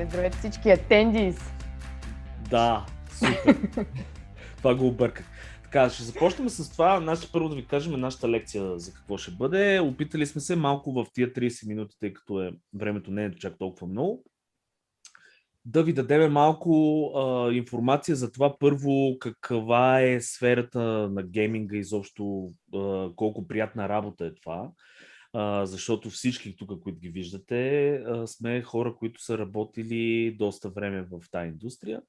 Здравейте всички атендис! Да, супер. Това го обърках. Така, ще започнем с това. Първо да ви кажем нашата лекция за какво ще бъде. Опитали сме се малко в тия 30 минути, тъй като времето не е чак толкова много, да ви дадем малко информация за това първо каква е сферата на гейминга изобщо, колко приятна работа е това. Защото всички тук, които ги виждате, сме хора, които са работили доста време в тази индустрия.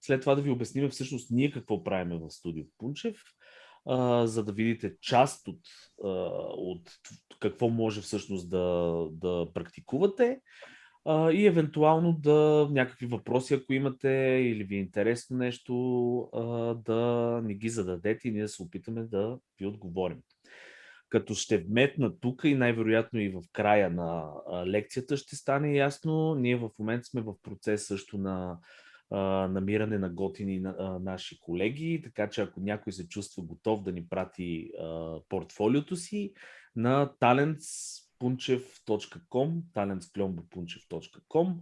След това да ви обясним всъщност ние какво правим в студио Пунчев, за да видите част от какво може всъщност да практикувате. И евентуално някакви въпроси, ако имате или ви е интересно нещо, да ни ги зададете и ние да се опитаме да ви отговорим. Като ще вметна тук и най-вероятно и в края на лекцията ще стане ясно, ние в момента сме в процес също на намиране на готини наши колеги, така че ако някой се чувства готов да ни прати портфолиото си на talentspunchev.com,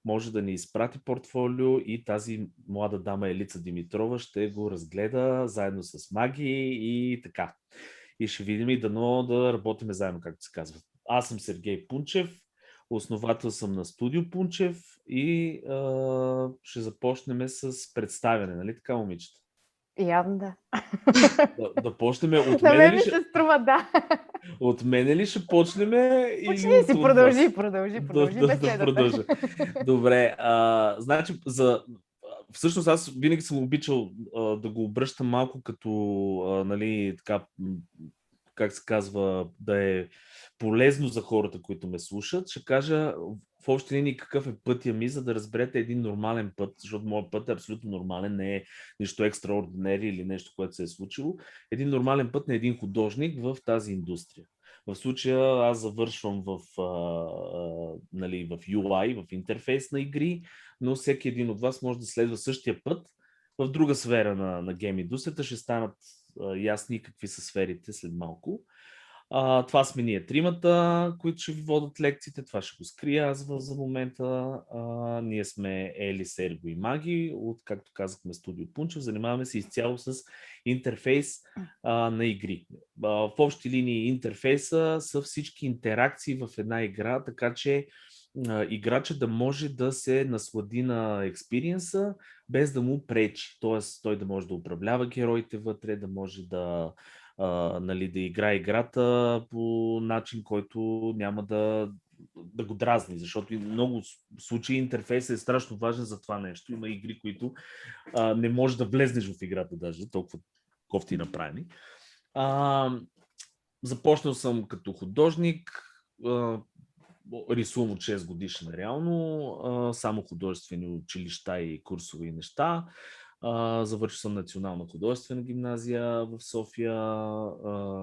може да ни изпрати портфолио и тази млада дама Елица Димитрова ще го разгледа заедно с Маги и така. И ще видим и дано да работим заедно, както се казва. Аз съм Сергей Пунчев, основател съм на Студио Пунчев и ще започнем с представяне, нали така, момичета? Явно да. Да почнем от На мен мен ли ми се струва, да. От мене ли ще почнем Почни или си, от продължи вас? беседата. Да продължа. Добре, значи всъщност аз винаги съм обичал да го обръщам малко като, нали, така, как се казва, да е полезно за хората, които ме слушат. Ще кажа в общи линии какъв е пътя ми, за да разберете един нормален път, защото моят път е абсолютно нормален, не е нищо екстраординери или нещо, което се е случило. Един нормален път на един художник в тази индустрия. В случая аз завършвам нали, в UI, в интерфейс на игри, но всеки един от вас може да следва същия път в друга сфера на гейм индустрията. Ще станат ясни какви са сферите след малко. Това сме ние тримата, които ще ви водят лекциите. Това ще го скрия аз за момента. Ние сме Ели, Серго и Маги от, както казахме, Студио Пунчев. Занимаваме се изцяло с интерфейс на игри. В общи линии интерфейса са всички интеракции в една игра, така че играча да може да се наслади на експириенса, без да му пречи. Тоест той да може да управлява героите вътре, да може нали, да играе играта по начин, който няма да го дразни, защото в много случаи интерфейсът е страшно важен за това нещо. Има игри, които не можеш да влезнеш в играта даже, толкова кофти направени. Започнал съм като художник, рисувам от 6 годишен реално, само художествени училища и курсове и неща. Завършил съм Национална художествена гимназия в София,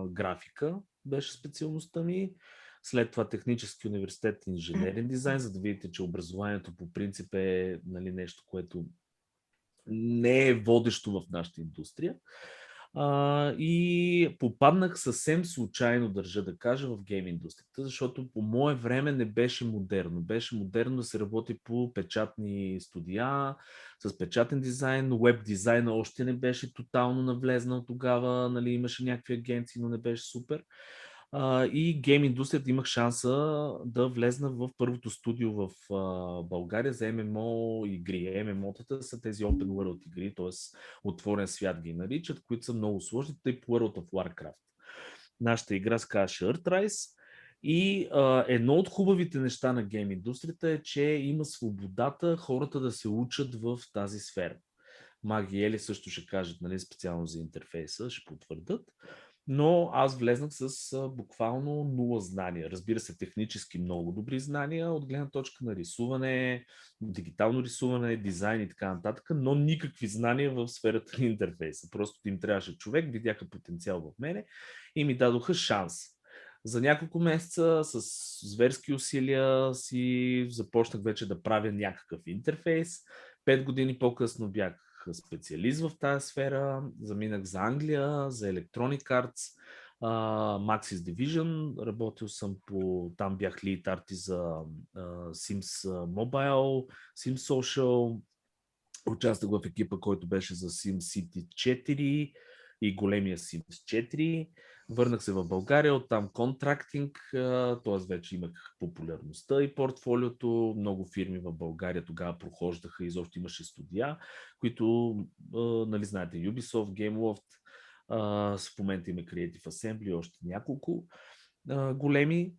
графика беше специалността ми. След това Технически университет инженерен дизайн, за да видите, че образованието по принцип е, нали, нещо, което не е водещо в нашата индустрия. И попаднах съвсем случайно, държа да кажа, в гейм индустрията, защото по мое време не беше модерно. Беше модерно да се работи по печатни студия, с печатен дизайн, веб дизайна още не беше тотално навлезнал тогава, нали, имаше някакви агенции, но не беше супер. И гейм индустрията имах шанса да влезна в първото студио в България за ММО игри. ММО-тата са тези Open World игри, т.е. отворен свят ги наричат, които са много сложни, тъй по World of Warcraft. Нашата игра се казваше Earthrise и едно от хубавите неща на гейм индустрията е, че има свободата хората да се учат в тази сфера. Маги Ели също ще кажат, нали, специално за интерфейса, ще потвърдят. Но аз влезнах с буквално нула знания. Разбира се, технически много добри знания от гледна точка на рисуване, дигитално рисуване, дизайн и така нататък, но никакви знания в сферата на интерфейса. Просто им трябваше човек, видяха потенциал в мене и ми дадоха шанс. За няколко месеца с зверски усилия си започнах вече да правя някакъв интерфейс. 5 години по-късно бях специалист в тази сфера, заминах за Англия, за Electronic Arts, Maxis Division, работил съм там бях lead artist за Sims Mobile, Sims Social, участвах в екипа, който беше за SimCity 4 и големия Sims 4. Върнах се в България, оттам контрактинг, т.е. вече имах популярността и портфолиото. Много фирми в България тогава прохождаха, изобщо имаше студия, които, нали знаете, Ubisoft, Gameloft, в момента има Creative Assembly, още няколко големи.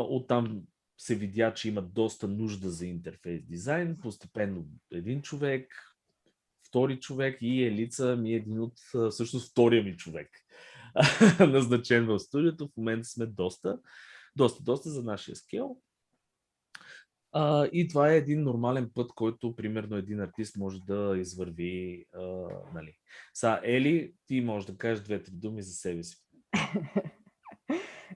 Оттам се видя, че има доста нужда за интерфейс дизайн. Постепенно един човек, втори човек и Елица ми е един от, всъщност втория ми човек, назначен в студиото. В момента сме доста за нашия скел. И това е един нормален път, който примерно един артист може да извърви. Нали. Ели, ти можеш да кажеш 2-3 думи за себе си.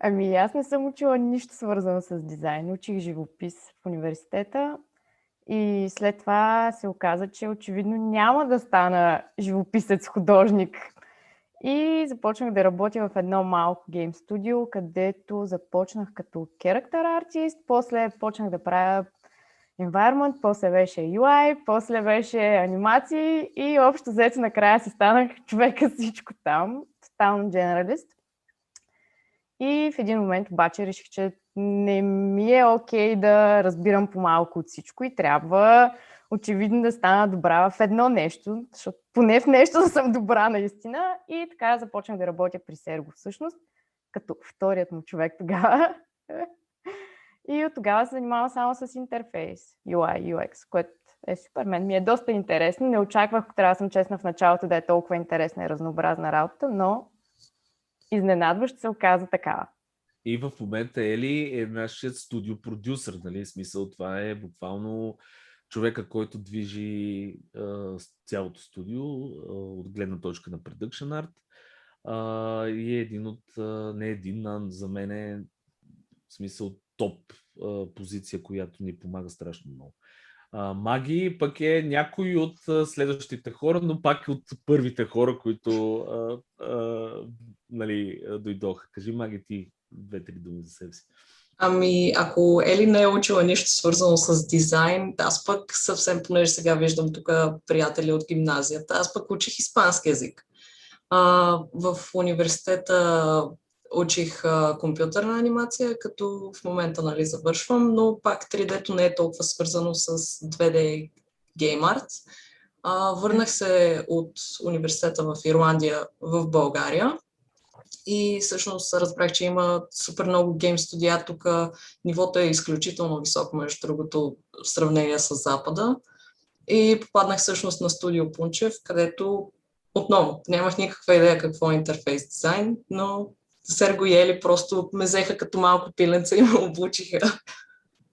Ами аз не съм учила нищо свързано с дизайн. Учих живопис в университета и след това се оказа, че очевидно няма да стана живописец-художник. И започнах да работя в едно малко гейм студио, където започнах като character artist, после почнах да правя environment, после беше UI, после беше анимации и общо взето накрая си станах човека всичко там, тотално generalist. И в един момент обаче реших, че не ми е окей да разбирам по-малко от всичко и трябва очевидно да стана добра в едно нещо, защото поне в нещо да съм добра наистина. И така започнах да работя при Серго всъщност, като вторият му човек тогава. И от тогава се занимавам само с интерфейс, UI, UX, което е супер. Мен ми е доста интересно. Не очаквах, трябва да съм честна в началото, да е толкова интересна и разнообразна работа, но изненадващо се оказа такава. И в момента Ели е нашият студио продюсър, нали? В смисъл, това е буквално човека, който движи цялото студио от гледна точка на Production Art. И е един от, не един, а за мен е в смисъл топ позиция, която ни помага страшно много. Маги пък е някой от следващите хора, но пак от първите хора, които нали, дойдоха. Кажи, Маги, ти 2-3 думи за себе си. Ами, ако Ели не е учила нищо свързано с дизайн, аз пък съвсем, понеже сега виждам тук приятели от гимназията, аз пък учих испански язик. В университета учих компютърна анимация, като в момента, нали, завършвам, но пак 3D-то не е толкова свързано с 2D Game Art. Върнах се от университета в Ирландия в България и всъщност разбрах, че има супер много гейм студия. Тук нивото е изключително високо, между другото, в сравнение с Запада. И попаднах всъщност на студио Пунчев, където отново нямах никаква идея какво е интерфейс дизайн, но Серго и Ели просто ме взеха като малко пиленце и ме обучиха.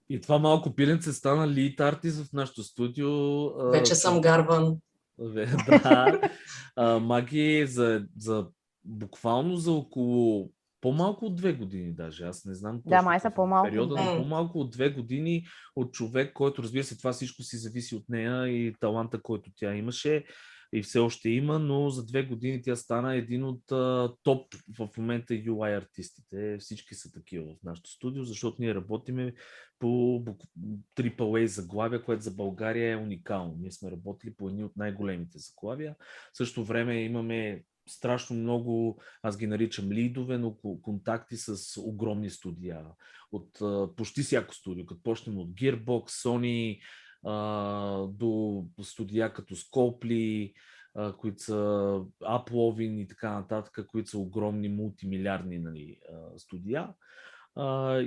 И това малко пиленце стана lead artist в нашото студио. Вече съм гарван. Да. Маги буквално за около по-малко от 2 години даже. Аз не знам точно. Да, май са по-малко. Периода, но по-малко от 2 години от човек, който, разбира се, това всичко си зависи от нея и таланта, който тя имаше и все още има, но за 2 години тя стана един от топ в момента UI артистите. Всички са такива в нашото студио, защото ние работиме по AAA заглавия, което за България е уникално. Ние сме работили по едни от най-големите заглавия. В същото време имаме страшно много, аз ги наричам лидове, но контакти с огромни студия. От почти всяко студио, като почнем от Gearbox, Sony, до студия като Scopely, които са Uplovin и така нататък, които са огромни мултимилиардни, нали, студия.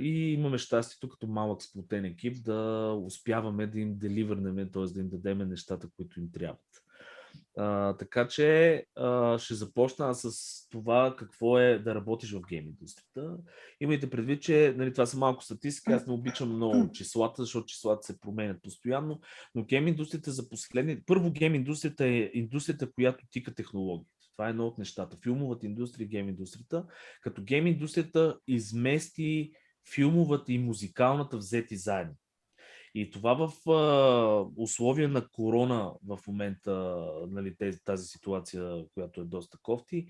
И имаме щастието като малък сплотен екип да успяваме да им деливърнем, т.е. да им дадем нещата, които им трябват. Така че ще започна с това какво е да работиш в гейм индустрията. Имайте предвид, че, нали, това са малко статистики, аз не обичам много числата, защото числата се променят постоянно, но гейм индустрията за последни... Първо, гейм индустрията е индустрията, която тика технологията. Това е едно от нещата. Филмовата индустрия, гейм индустрията. Като гейм индустрията измести филмовата и музикалната взети заедно. И това в условия на корона в момента, нали, тази ситуация, която е доста кофти.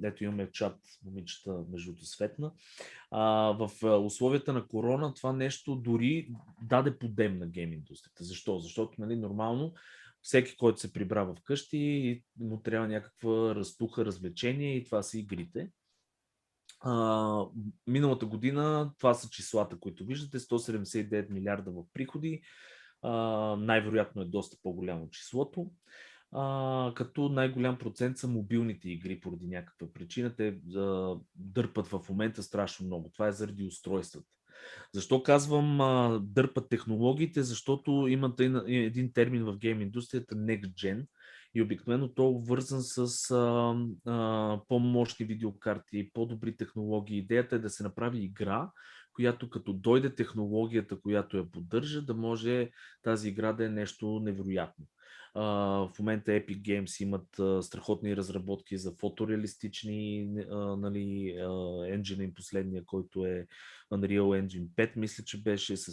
Ето имаме чат, момичета, междуто Светна. В условията на корона това нещо дори даде подем на гейм индустрията. Защо? Защото, нали, нормално всеки, който се прибра вкъщи, му трябва някаква разтуха, развлечение и това са игрите. Миналата година, това са числата, които виждате, 179 милиарда в приходи, най-вероятно е доста по-голямо числото, като най-голям процент са мобилните игри поради някаква причина. Те дърпат в момента страшно много. Това е заради устройствата. Защо казвам дърпат технологиите? Защото имате един термин в гейм индустрията Next Gen и обикновено то е вързан с по-мощни видеокарти, по-добри технологии. Идеята е да се направи игра, която като дойде технологията, която я поддържа, да може тази игра да е нещо невероятно. В момента Epic Games имат страхотни разработки за фотореалистични нали, енджини, последния, който е Unreal Engine 5, мисля, че беше с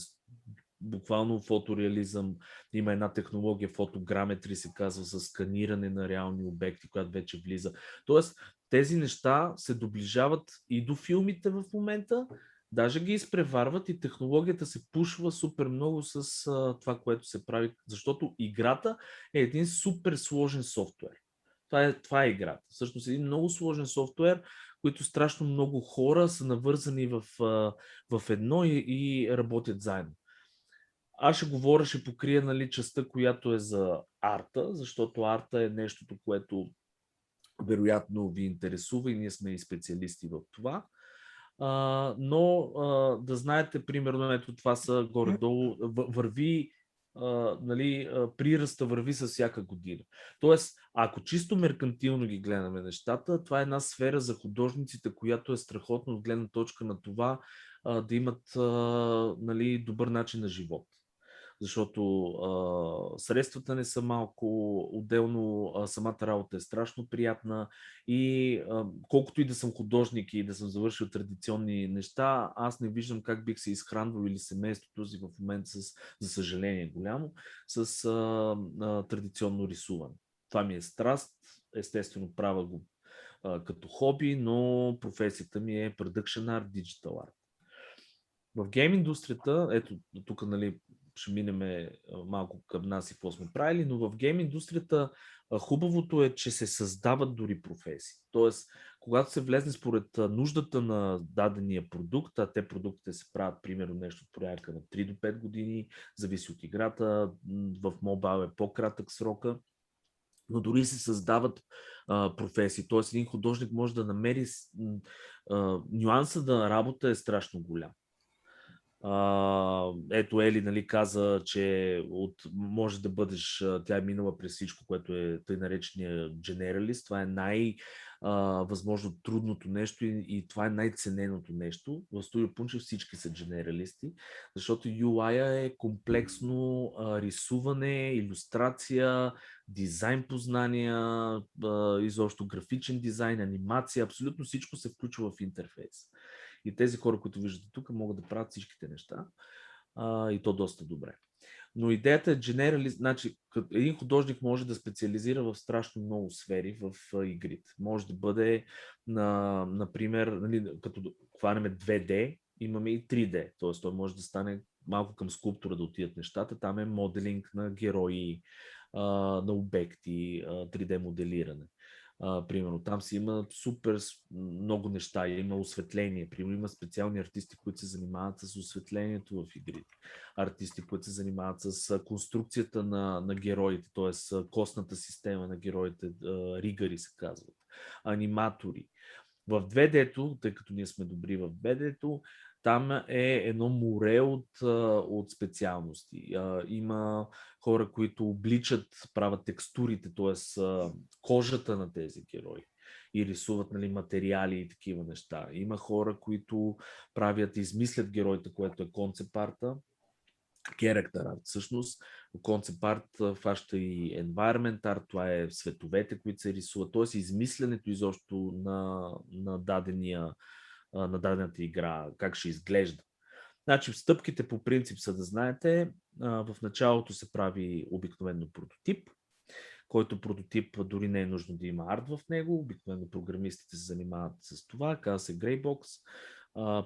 буквално фотореализъм. Има една технология, фотограметри се казва, с сканиране на реални обекти, която вече влиза. Тоест, тези неща се доближават и до филмите в момента, даже ги изпреварват и технологията се пушва супер много с това, което се прави, защото играта е един супер сложен софтуер. Това е играта. Всъщност един много сложен софтуер, които страшно много хора са навързани в едно и работят заедно. Аз ще говоря, ще покрия, нали, частта, която е за арта, защото арта е нещото, което вероятно ви интересува и ние сме и специалисти в това. Но да знаете, примерно, ето това са горе-долу, върви, нали, приръста върви с всяка година. Тоест, ако чисто меркантилно ги гледаме нещата, това е една сфера за художниците, която е страхотно от гледна точка на това да имат нали, добър начин на живот. Защото средствата не са малко, отделно самата работа е страшно приятна и колкото и да съм художник и да съм завършил традиционни неща, аз не виждам как бих се изхранвал или семейството си в момента, за съжаление голямо, с традиционно рисуване. Това ми е страст, естествено правя го като хоби, но професията ми е Production Art, Digital Art. В гейм индустрията, ето тук, нали, ще минем малко към нас и какво сме правили, но в гейм индустрията хубавото е, че се създават дори професии. Тоест, когато се влезне според нуждата на дадения продукт, а те продуктите се правят примерно нещо в порядка на 3 до 5 години, зависи от играта, в мобайл е по-кратък срока, но дори се създават професии. Тоест, един художник може да намери нюанса да работа е страшно голям. Ето Ели, нали, каза, че може да бъдеш, тя е минала през всичко, което е тъй наречения generalist. Това е възможно трудното нещо и това е най-цененото нещо. В Студио Пунчев всички са генералисти, защото UI е комплексно рисуване, илюстрация, дизайн познания, изобщо графичен дизайн, анимация, абсолютно всичко се включва в интерфейс. И тези хора, които виждате тук, могат да правят всичките неща и то доста добре. Но идеята е generalist, значи един художник може да специализира в страшно много сфери в игрите. Може да бъде, например, нали, като хванеме 2D, имаме и 3D, т.е. той може да стане малко към скулптура да отидат нещата. Там е моделинг на герои, на обекти, 3D моделиране. Примерно, там си има супер много неща, има осветление, примерно има специални артисти, които се занимават с осветлението в игрите, артисти, които се занимават с конструкцията на героите, т.е. костната система на героите, ригари се казват, аниматори. В 2D-то, тъй като ние сме добри в 2D-то, там е едно море от специалности. Има хора, които обличат, правят текстурите, т.е. кожата на тези герои и рисуват, нали, материали и такива неща. Има хора, които правят, измислят героите, което е концепт арта, character art. Всъщност, концепт арт фаща и environment арт, това е световете, които се рисуват, т.е. измислянето изобщо на дадената игра, как ще изглежда. Значи, стъпките по принцип са да знаете, в началото се прави обикновено прототип, който прототип дори не е нужно да има арт в него. Обикновено програмистите се занимават с това, казва се Greybox,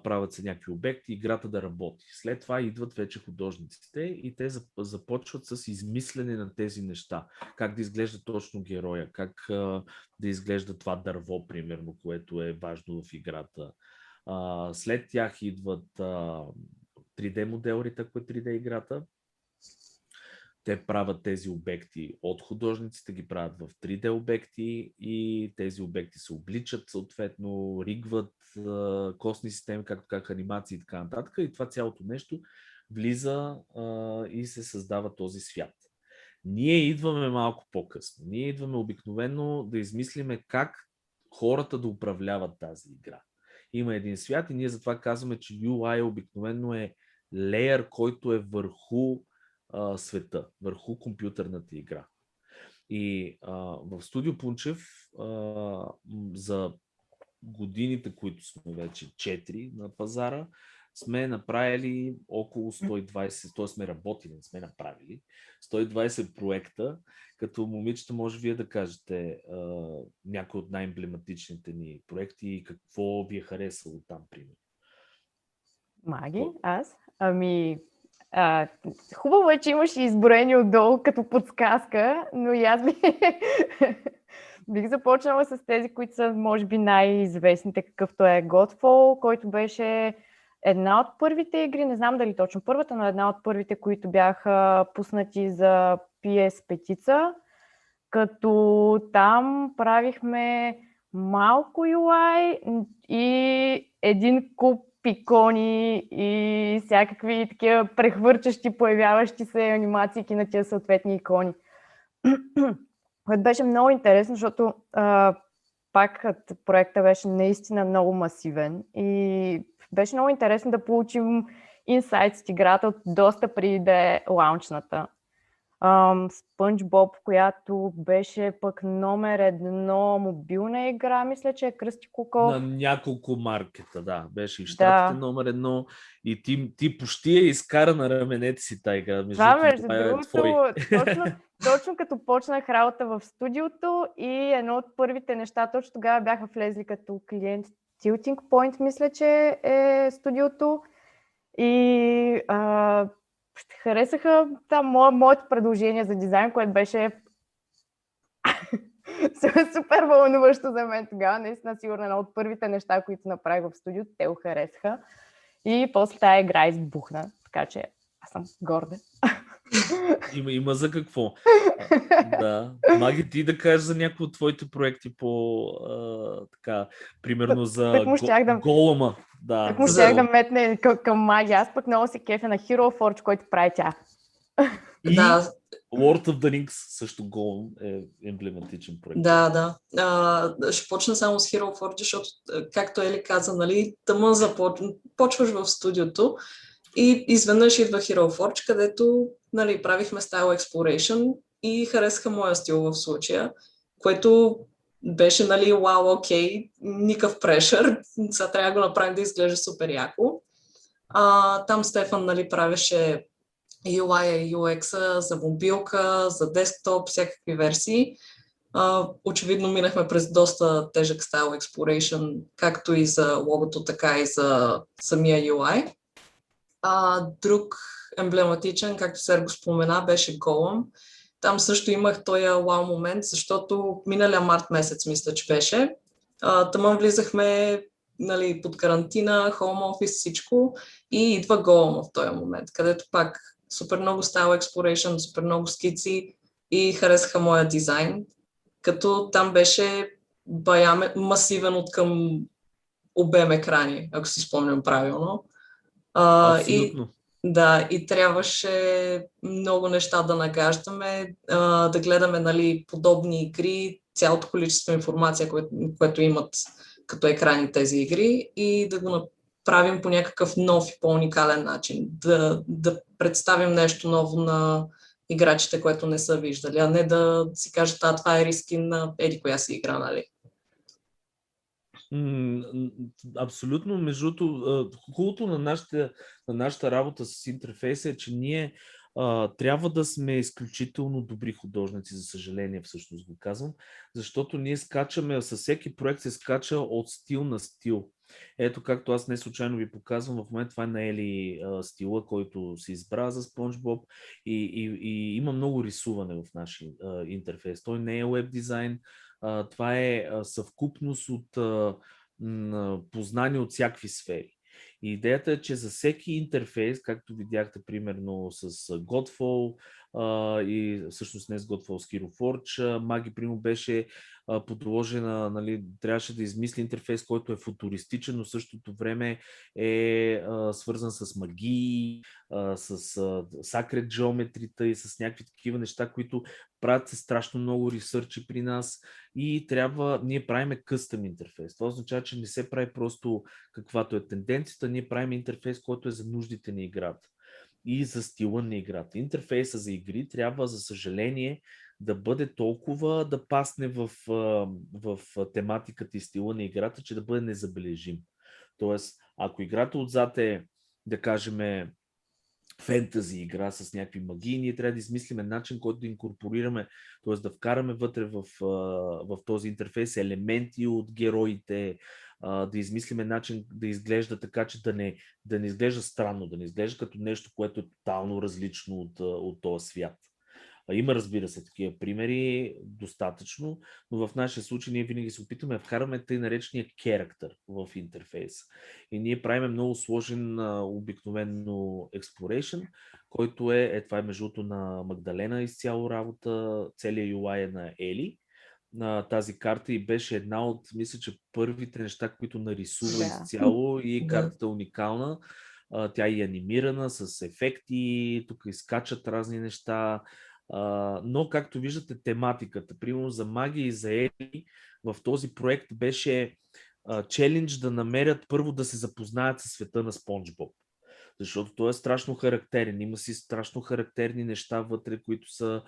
правят се някакви обекти, играта да работи. След това идват вече художниците и те започват с измислене на тези неща. Как да изглежда точно героя, как да изглежда това дърво, примерно, което е важно в играта. След тях идват 3D моделите, ако е 3D играта. Те правят тези обекти от художниците, ги правят в 3D обекти и тези обекти се обличат съответно, ригват костни системи, както как анимации и така нататък. И това цялото нещо влиза и се създава този свят. Ние идваме малко по-късно. Ние идваме обикновено да измислиме как хората да управляват тази игра. Има един свят и ние затова казваме, че UI обикновено е леер, който е върху света, върху компютърната игра. И в Студио Пунчев за годините, които сме вече 4 на пазара, сме направили около 120, т.е. сме работили, не сме направили 120 проекта, като момичета може вие да кажете някои от най-емблематичните ни проекти и какво ви е харесало там, примерно. Маги, аз? Хубаво е, че имаш изброени отдолу като подсказка, но и аз бих започнала с тези, които са, може би, най-известните, какъвто е Godfall, който беше една от първите игри, не знам дали точно първата, но една от първите, които бяха пуснати за PS5, като там правихме малко UI и един куп икони и всякакви такива прехвърчащи, появяващи се анимации на тези съответни икони. Което беше много интересно, защото пак проекта беше наистина много масивен и беше много интересно да получим инсайт от играта от доста преди да е лаунчната. SpongeBob, която беше пък номер 1 мобилна игра, мисля, че е Кръсти Кукол. На няколко маркета, да. Беше и щатите номер 1 и ти почти изкара на раменете си тази игра. Между другото, точно като почнах работа в студиото и едно от първите неща, точно тогава бяха влезли като клиент Tilting Point, мисля, че е студиото. И харесаха моето предложение за дизайн, което беше супер вълнуващо за мен тогава. Наистина сигурно едно от първите неща, които направих в студиото, те го харесаха. И после тази игра избухна, така че аз съм горда. Има за какво. Да. Маги, ти да кажеш за някои от твоите проекти по така, примерно за Голема. Да. Так му щях да метне към Маги. Аз пък много се кефя на Hero Forge, който прави тя. И Lord of the Rings също Голем е емблематичен проект. Да. Ще почна само с Hero Forge, защото, както Ели каза, нали, тъмън почваш в студиото и изведнъж идва Hero Forge, където, нали, правихме Style Exploration и харесаха моя стил в случая, което беше, нали, вау, окей, никакъв прешър, сега трябва да го направим да изглежда супер яко. Там Стефан, нали, правеше UI и UX за мобилка, за десктоп, всякакви версии. Очевидно минахме през доста тежък Style Exploration, както и за логото, така и за самия UI. Друг емблематичен, както Серго спомена, беше Golem. Там също имах този вау момент, защото миналия март месец, мисля, че беше. Тъмън влизахме, нали, под карантина, home office, всичко и идва Golem в този момент, където пак супер много Style Exploration, супер много скици и харесаха моя дизайн, като там беше масивен от към обем екрани, ако си спомням правилно. Абсолютно. И трябваше много неща да нагаждаме, да гледаме, нали, подобни игри, цялото количество информация, което имат като екрани тези игри и да го направим по някакъв нов и по-уникален начин. Да представим нещо ново на играчите, което не са виждали, а не да си кажат, това е рискин на еди коя си игра, нали? Абсолютно. Между другото, хубавото на нашата работа с интерфейса е, че ние трябва да сме изключително добри художници, за съжаление всъщност го казвам, защото ние скачаме, със всеки проект се скача от стил на стил. Ето, както аз не случайно ви показвам, в момента това е на Ели стила, който се избра за SpongeBob и има много рисуване в нашия интерфейс. Той не е веб дизайн, това е съвкупност от познания от всякакви сфери. И идеята е, че за всеки интерфейс, както видяхте примерно с Godfall и всъщност не с Godfall, с Hero Forge, Маги примерно беше подложена, нали, трябваше да измисли интерфейс, който е футуристичен, но в същото време е свързан с магии, с Sacred Geometry и с някакви такива неща, които правят се страшно много ресърчи при нас и ние правиме къстъм интерфейс. Това означава, че не се прави просто каквато е тенденцията, ние правим интерфейс, който е за нуждите на играта и за стила на играта. Интерфейса за игри трябва, за съжаление, да бъде толкова да пасне в тематиката и стила на играта, че да бъде незабележим. Тоест, ако играта отзад е, да кажем, фентази игра с някакви магии, ние трябва да измислим начин, който да инкорпорираме, т.е. да вкараме вътре в този интерфейс елементи от героите, да измислиме начин да изглежда така, че да не изглежда странно, да не изглежда като нещо, което е тотално различно от този свят. Има, разбира се, такива примери, достатъчно, но в нашия случай ние винаги се опитваме да вкараме тъй наречения character в интерфейса. И ние правим много сложен обикновено exploration, който това е между другото на Магдалена изцяло работа, целият UI е на Ели. На тази карта и беше една от, мисля, че първите неща, които нарисува изцяло и картата е уникална. Тя е анимирана с ефекти, тук изкачат разни неща, но както виждате тематиката, примерно за магия и за Ели, в този проект беше челендж да намерят първо да се запознаят със света на Спонжбоб. Защото той е страшно характерен. Има си страшно характерни неща вътре, които са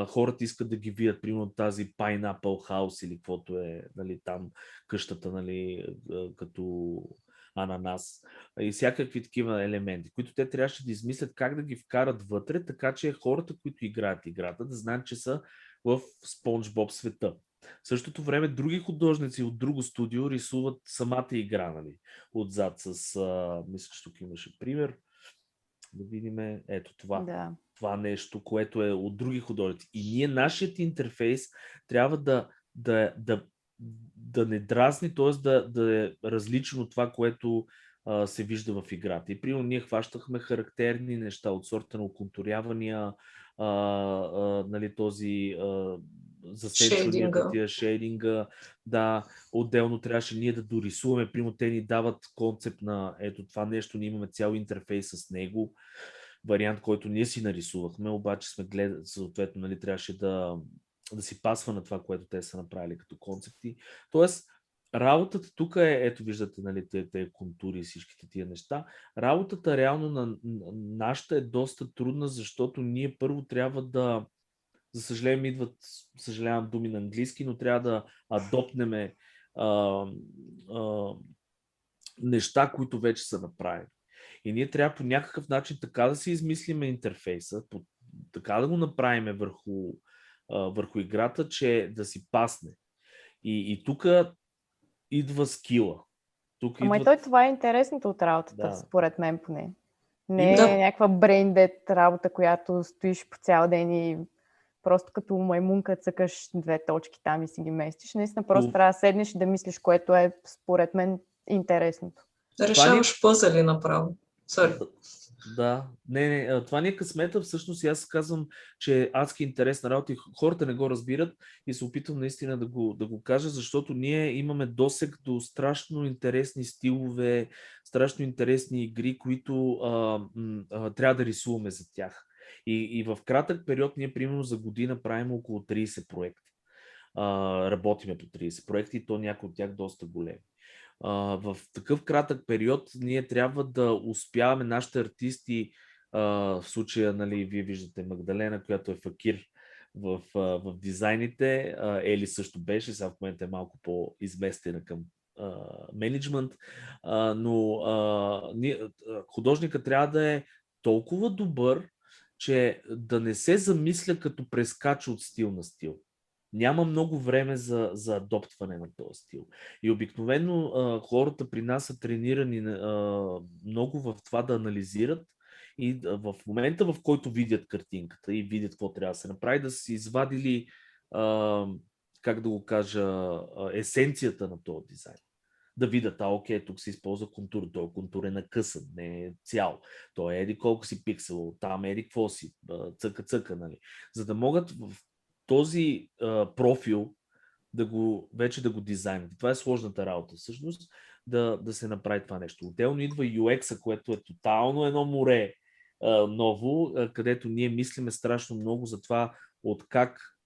хората искат да ги видят. Примерно тази Pineapple House или каквото е, нали, там къщата, нали, като ананас и всякакви такива елементи, които те трябваше да измислят как да ги вкарат вътре, така че хората, които играят играта, да знаят, че са в Спонжбоб света. В същото време други художници от друго студио рисуват самата игра, нали, отзад с... мисля, че тук имаше пример. Да видим, ето това. Да. Това нещо, което е от други художници. И ние, нашият интерфейс трябва да не дразни, т.е. да е различно от това, което се вижда в играта. И примерно ние хващахме характерни неща от сорта на оконтурявания, нали, този засенчванията, тия шейдинга, да, отделно трябваше ние да дорисуваме, примерно те ни дават концепт на ето това нещо, ние имаме цял интерфейс с него, вариант, който ние си нарисувахме, обаче сме гледали, съответно, нали, трябваше да си пасва на това, което те са направили като концепти. Тоест, работата тук е, ето виждате, нали, тези контури и всичките тия неща. Работата реално на нашата е доста трудна, защото ние първо трябва да, за съжаление идват, съжалявам думи на английски, но трябва да адопнеме неща, които вече са направени. И ние трябва по някакъв начин така да си измислиме интерфейса, така да го направим върху играта, че да си пасне. И тук идва скила. Това е интересното от работата, да, според мен поне. Не е някаква брейндед работа, която стоиш по цял ден и просто като маймунка цъкаш две точки там и си ги местиш. Наистина просто трябва да седнеш и да мислиш, което е, според мен, интересното. Да решаваш пъзели направо. Да, това не е късмета, всъщност аз казвам, че е адски интересна работа и хората не го разбират и се опитвам наистина да го кажа, защото ние имаме досег до страшно интересни стилове, страшно интересни игри, които трябва да рисуваме за тях. И в кратък период ние примерно за година правим около 30 проекта. Работиме по 30 проекти и то някои от тях доста големи. В такъв кратък период ние трябва да успяваме нашите артисти, в случая, нали, вие виждате Магдалена, която е факир в дизайните, Ели също беше, сега в момента е малко по-изместена към менеджмент, но художника трябва да е толкова добър, че да не се замисля като прескача от стил на стил. Няма много време за адоптване на този стил. И обикновено хората при нас са тренирани много в това да анализират и в момента, в който видят картинката и видят какво трябва да се направи, да са си извадили, как да го кажа, есенцията на този дизайн. Да видят, окей, тук се използва контур, този контур е накъсан, не е цял. Той е еди колко си пиксел, там еди какво си, цъка, нали. За да могат в този профил вече да го дизайнат. Това е сложната работа, всъщност, да се направи това нещо. Отделно идва UX-а, което е тотално едно море ново, където ние мислиме страшно много за това от как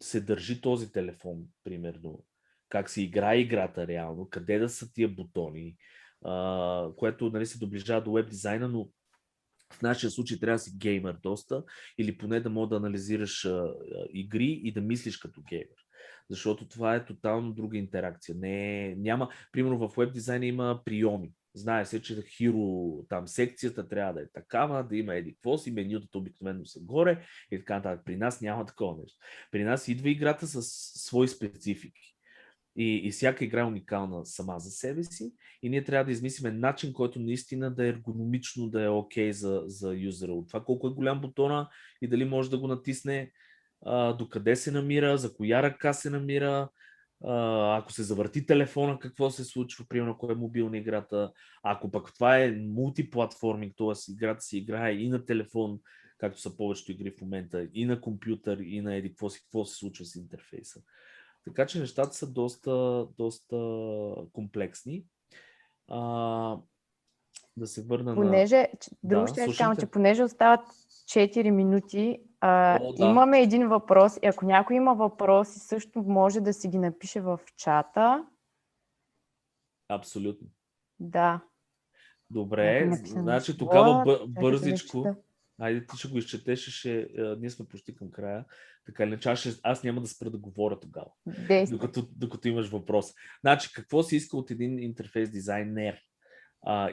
се държи този телефон, примерно, как се играе играта реално, къде да са тия бутони, което, нали, се доближава до веб дизайна, но в нашия случай трябва да си геймер доста, или поне да мога да анализираш игри и да мислиш като геймер. Защото това е тотално друга интеракция. Няма, примерно в веб дизайна има приеми. Знае се, че Hero, там секцията трябва да е такава, да има еди-какво си, менютата обикновено са горе и така нататък. При нас няма такова нещо. При нас идва играта с свои специфики. И всяка игра е уникална сама за себе си и ние трябва да измислим начин, който наистина да е ергономично, да е окей за юзера. От това колко е голям бутона и дали може да го натисне, докъде се намира, за коя ръка се намира, ако се завърти телефона, какво се случва, примерно ако е мобилна играта, ако пък това е мултиплатформинг, т.е. играта се играе и на телефон, както са повечето игри в момента, и на компютър, и на какво се случва с интерфейса. Така че нещата са доста комплексни. Да се върна друго ще кажа, че понеже остават 4 минути, имаме един въпрос и ако някой има въпроси, също може да си ги напише в чата. Абсолютно. Да. Добре, значи тогава бързичко. Айде, ти ще го изчетеш, ние сме почти към края. Така или иначе, аз няма да спра да говоря тогава, докато имаш въпрос. Значи, какво се иска от един интерфейс дизайнер?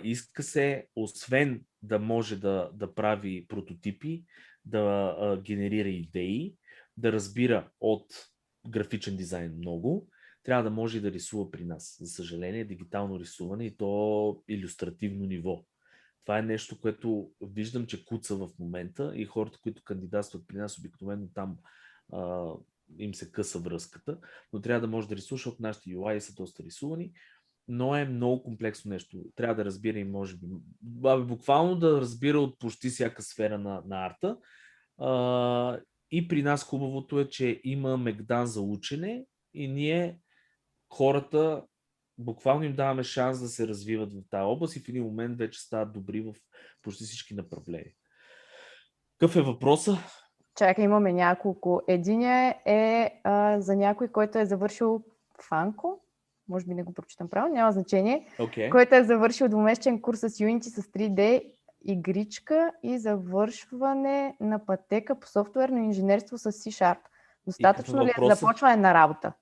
Иска се, освен да може да прави прототипи, да генерира идеи, да разбира от графичен дизайн много, трябва да може и да рисува при нас. За съжаление, дигитално рисуване и то илюстративно ниво. Това е нещо, което виждам, че куца в момента и хората, които кандидатстват при нас, обикновено там им се къса връзката, но трябва да може да рисува, защото нашите UI са доста рисувани, но е много комплексно нещо. Трябва да разбира и може би, буквално да разбира от почти всяка сфера на арта. И при нас хубавото е, че има мегдан за учене и ние хората буквално им даваме шанс да се развиват в тази област и в един момент вече стават добри в почти всички направления. Какъв е въпросът? Чакай, имаме няколко. Единия е за някой, който е завършил Фанко. Може би не го прочитам правилно, няма значение. Който е завършил двумесечен курс с Unity с 3D игричка и завършване на пътека по софтуерно инженерство с C#. Достатъчно ли е започване на работа?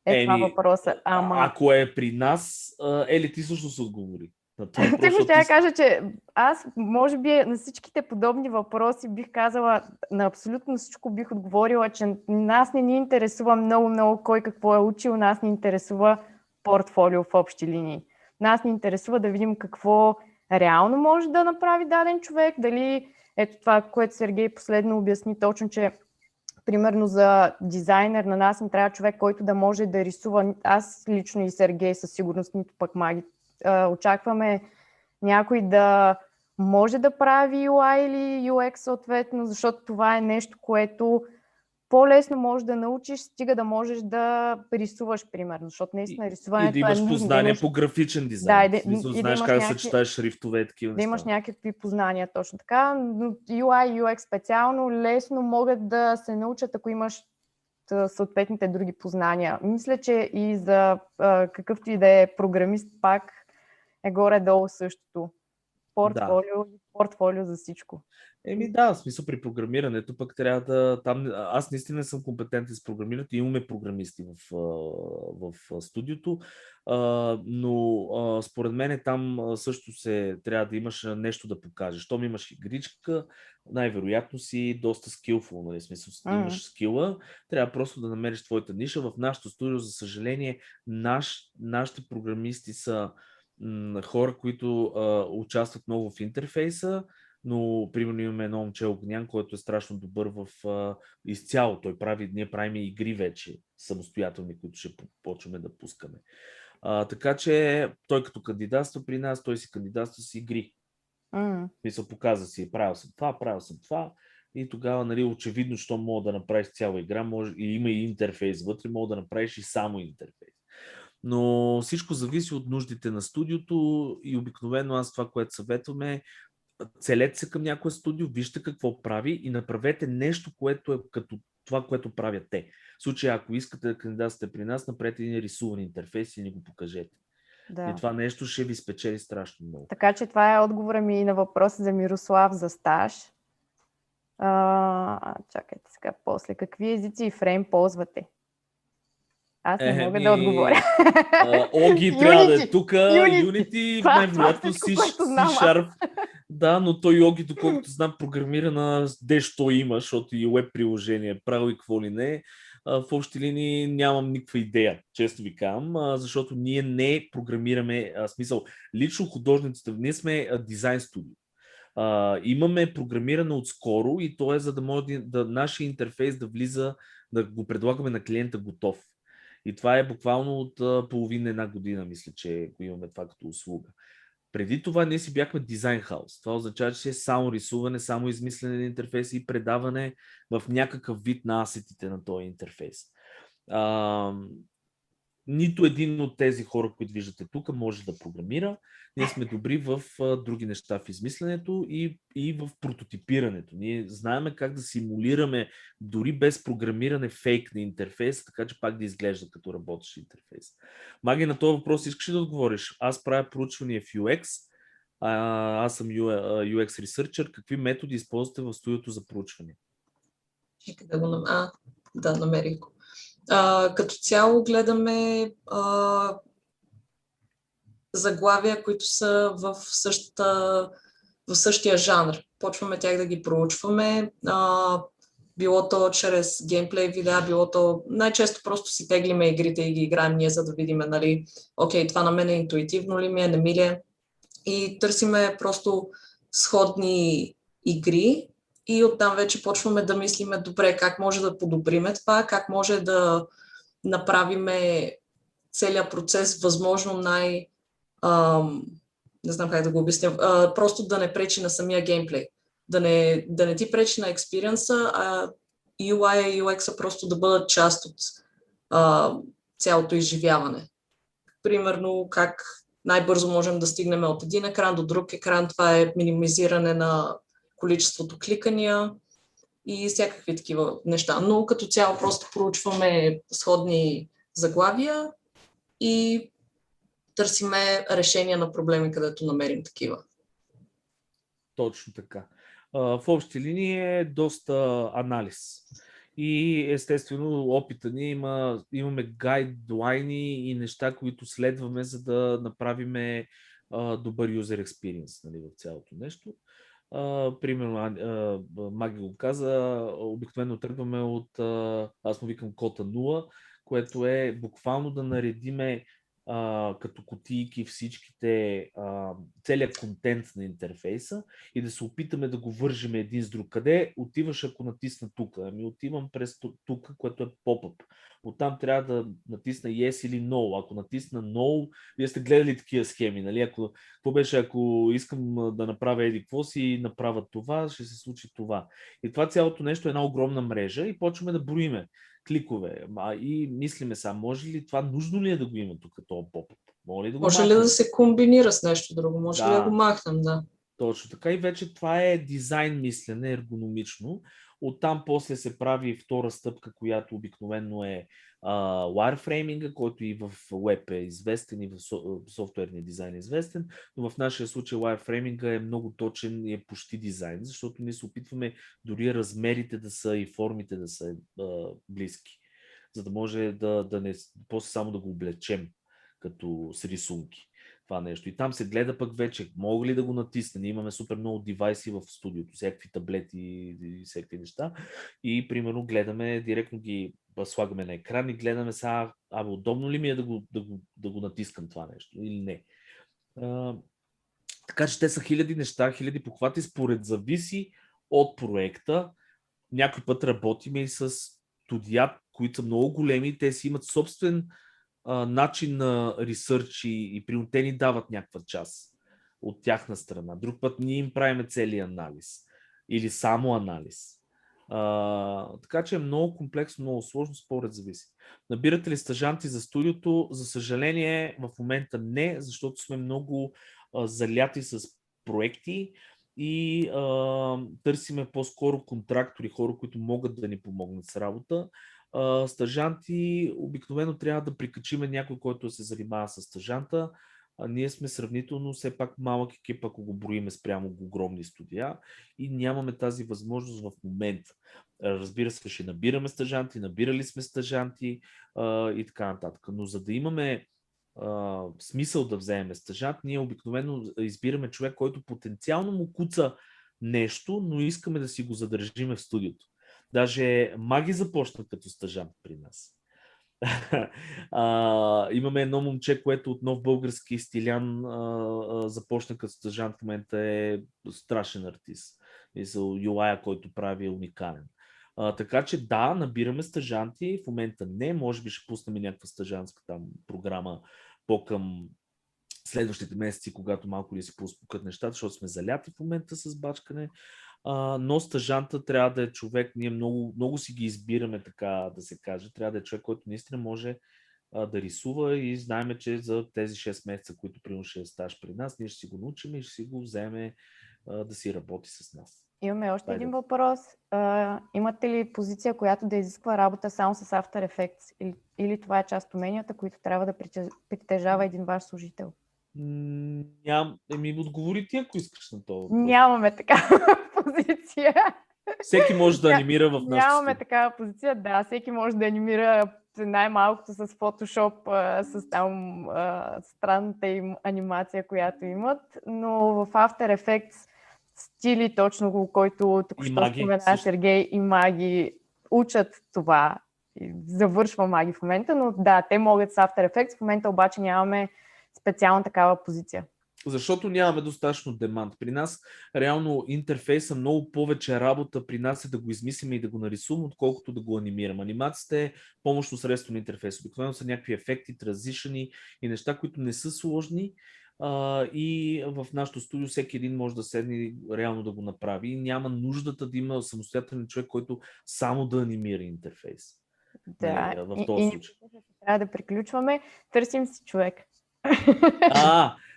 Това въпроса. Ако е при нас, Ели ти всъщност отговори. Тъкмо ще я кажа, че аз може би на всичките подобни въпроси бих казала, на абсолютно всичко бих отговорила, че нас не ни интересува много кой какво е учил, нас ни интересува портфолио в общи линии. Нас ни интересува да видим какво реално може да направи даден човек, дали ето това, което Сергей последно обясни точно, че примерно за дизайнер на нас ни трябва човек, който да може да рисува. Аз лично и Сергей със сигурност, нито пък Маги. Очакваме някой да може да прави UI или UX съответно, защото това е нещо, което по-лесно можеш да научиш, стига да можеш да рисуваш, примерно, защото наистина рисуването и да имаш познание по графичен дизайн. Знаеш как да съчетаеш шрифтове, такива да имаш някакви познания, точно така. Но UI, UX специално лесно могат да се научат, ако имаш съответните други познания. Мисля, че и за какъвто и да е програмист пак е горе-долу същото. портфолио за всичко. Да, в смисъл при програмирането пък трябва да... Аз наистина не съм компетентен с програмирането, имаме програмисти в студиото, но според мен там също трябва да имаш нещо да покажеш. Щом имаш игричка, най-вероятно си доста скилфул, нали? В смисъл имаш скила, трябва просто да намериш твоята ниша. В нашото студио, за съжаление, нашите програмисти са хора, които участват много в интерфейса, но примерно имаме едно момче Огнян, който е страшно добър в изцяло. Ние правим игри вече самостоятелни, които ще почваме да пускаме. Така че той като кандидатства при нас, той си кандидатства с игри. Мисля, показва си, правил съм това. И тогава, нали, очевидно, що мога да направиш цяла игра, и има и интерфейс вътре, мога да направиш и само интерфейс. Но всичко зависи от нуждите на студиото и обикновено аз това, което съветваме, целете се към някое студио, вижте какво прави и направете нещо, което е като това, което правят те. В случая, ако искате да кандидатствате при нас, направете един рисуван интерфейс и ни го покажете. Да. И това нещо ще ви спечели страшно много. Така че това е отговора ми на въпроса за Мирослав за стаж. Чакайте сега после. Какви езици и фрейм ползвате? Аз не мога да отговоря. Оги трябва да е тук. Unity, най-вероятно C-Sharp. Да, но той Оги, доколкото знам, програмира на дещо има, защото и веб приложение правил и какво ли не. В общи линии нямам никаква идея, често ви казвам, защото ние не програмираме, смисъл, лично художниците, ние сме дизайн студио. Имаме програмиране отскоро и то е за да може нашия интерфейс да влиза, да го предлагаме на клиента готов. И това е буквално от половина-една година, мисля, че го имаме това като услуга. Преди това ние си бяхме дизайн хаус. Това означава, че е само рисуване, само измислене на интерфейс и предаване в някакъв вид на асетите на този интерфейс. Нито един от тези хора, които виждате тук, може да програмира. Ние сме добри в други неща в измисленето и в прототипирането. Ние знаем как да симулираме дори без програмиране фейк на интерфейс, така че пак да изглежда като работещ интерфейс. Маги, на този въпрос искаш ли да отговориш? Аз правя проучване в UX, аз съм UX researcher. Какви методи използвате в студиото за проучване? Чекай да го намерих го. Като цяло гледаме заглавия, които са в същия жанр. Почваме тях да ги проучваме. Било то чрез геймплей видеа, било то най-често просто си теглиме игрите и ги играем ние, за да видим, нали, окей, това на мен е интуитивно ли ми е, не ми ли е. И търсиме просто сходни игри и оттам вече почваме да мислиме, добре, как може да подобриме това, как може да направиме целият процес възможно не знам как да го обясня, просто да не пречи на самия геймплей. Да не ти пречи на експириенса, а UI и UX просто да бъдат част от цялото изживяване. Примерно, как най-бързо можем да стигнем от един екран до друг екран, това е минимизиране на количеството кликания и всякакви такива неща. Но като цяло просто проучваме сходни заглавия и търсиме решения на проблеми, където намерим такива. Точно така. В общи линии е доста анализ. И естествено опита ни имаме гайдлайни и неща, които следваме, за да направим добър user experience, нали, в цялото нещо. Примерно, Маги го каза, обикновено тръгваме от, аз му викам кота 0, което е буквално да наредиме като кутийки всичките, целият контент на интерфейса и да се опитаме да го вържим един с друг. Къде отиваш, ако натисна тук? Ами отивам през тук, което е поп-ъп. Оттам трябва да натисна yes или no. Ако натисна no, вие сте гледали такива схеми, нали? Какво беше, ако искам да направя еди какво си, направя това, ще се случи това. И това цялото нещо е една огромна мрежа и почваме да броиме кликове. И мислиме сега, може ли това, нужно ли е да го има тук този поп-ъп? Може ли да се комбинира с нещо друго? Може ли да го махнем, да. Точно така и вече това е дизайн мислене, ергономично. Оттам после се прави втора стъпка, която обикновено е wireframing, който и в web е известен, и в софтуерния дизайн е известен, но в нашия случай wireframing е много точен и е почти дизайн, защото ние се опитваме дори размерите да са и формите да са близки, за да може да не после само да го облечем като с рисунки. Това нещо. И там се гледа пък вече, мога ли да го натисна. Ние имаме супер много девайси в студиото, всякакви таблети и всякакви неща. И примерно гледаме, директно ги слагаме на екран и гледаме сега, удобно ли ми е да го натискам това нещо или не. Така че те са хиляди неща, хиляди похвати, според зависи от проекта. Някой път работиме и с студия, които са много големи, те си имат собствен начин на ресърч и примерно те ни дават някаква част от тяхна страна. Друг път ние им правиме целия анализ или само анализ. Така че е много комплексно, много сложно, според зависи. Набирате ли стажанти за студиото? За съжаление в момента не, защото сме много заляти с проекти и търсиме по-скоро контрактори, хора, които могат да ни помогнат с работа. Стажанти обикновено трябва да прикачиме някой, който се занимава с стажанта. Ние сме сравнително все пак малък екип, ако го броиме спрямо огромни студия и нямаме тази възможност в момента. Разбира се, ще набираме стажанти, набирали сме стажанти и така нататък. Но за да имаме смисъл да вземем стажант, ние обикновено избираме човек, който потенциално му куца нещо, но искаме да си го задържиме в студиото. Даже Маги започна като стажант при нас. Имаме едно момче, което от Нов български Стилян започна като стажант, в момента е страшен артист. UI, който прави, е уникален. Така че да, набираме стажанти, в момента не, може би ще пуснем някаква стажантска там програма по-към следващите месеци, когато малко ли се поуспокоят нещата, защото сме заляти в момента с бачкане. Но стажанта трябва да е човек, ние много, много си ги избираме, така да се каже, трябва да е човек, който наистина може да рисува и знаем, че за тези 6 месеца, които примерно ще е стаж при нас, ние ще си го научим и ще си го вземе да си работи с нас. Имаме още един въпрос. Имате ли позиция, която да изисква работа само с After Effects или това е част от уменията, които трябва да притежава един ваш служител? Отговори ти, ако искаш на това въпрос. Нямаме такава позиция. Всеки може да анимира в нашата Нямаме такава позиция, да. Всеки може да анимира най-малкото с Photoshop, с там странната им анимация, която имат, но в After Effects стили точно, който току-що спомена Сергей, и Маги учат това. И завършва Маги в момента, но да, те могат с After Effects, в момента обаче нямаме специална такава позиция. Защото нямаме достатъчно демант. При нас реално интерфейса много повече работа при нас е да го измислим и да го нарисуваме, отколкото да го анимираме. Анимацията е помощно средство на интерфейс. Обикновено са някакви ефекти, транзишъни и неща, които не са сложни. И в нашото студио всеки един може да седне реално да го направи. И няма нуждата да има самостоятелен човек, който само да анимира интерфейс. Да, в този случай. Трябва да приключваме. Търсим си човек.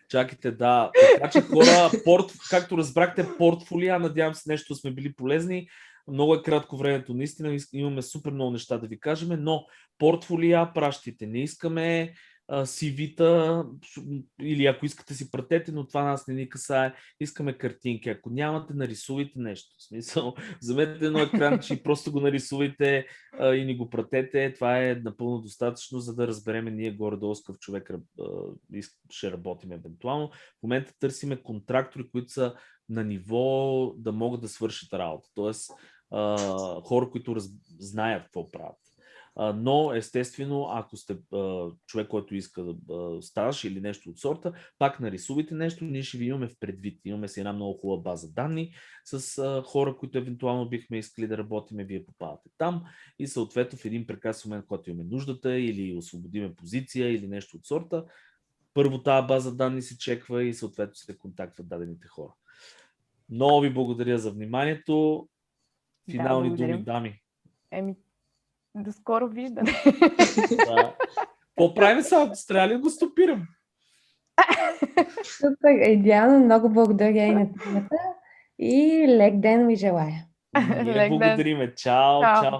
Чакайте, да. Така че хора, както разбрахте, портфолия, надявам се нещо сме били полезни. Много е кратко времето, наистина имаме супер много неща да ви кажем, но портфолия пращайте. Не искаме CV-та или ако искате си пратете, но това нас не ни касае. Искаме картинки. Ако нямате, нарисувайте нещо. В смисъл, вземете едно екранче и просто го нарисувайте и ни го пратете. Това е напълно достатъчно, за да разбереме ние горе-долу с какъв човек ще работим евентуално. В момента търсиме контрактори, които са на ниво да могат да свършат работа. Тоест хора, които знаят какво правят. Но естествено, ако сте човек, който иска стаж или нещо от сорта, пак нарисувайте нещо, ние ще ви имаме в предвид. Имаме си една много хубава база данни с хора, които евентуално бихме искали да работиме, вие попадате там и съответно в един прекрасен момент, когато имаме нуждата или освободиме позиция или нещо от сорта, първо тази база данни се чеква и съответно се контактват дадените хора. Много ви благодаря за вниманието. Финални думи, дами. До скоро виждане. Да. По-правим сега, трябва ли го стопирам? Супер, идеално, много благодаря и на темата и лек ден ви желая. Ние благодариме. Чао, чао.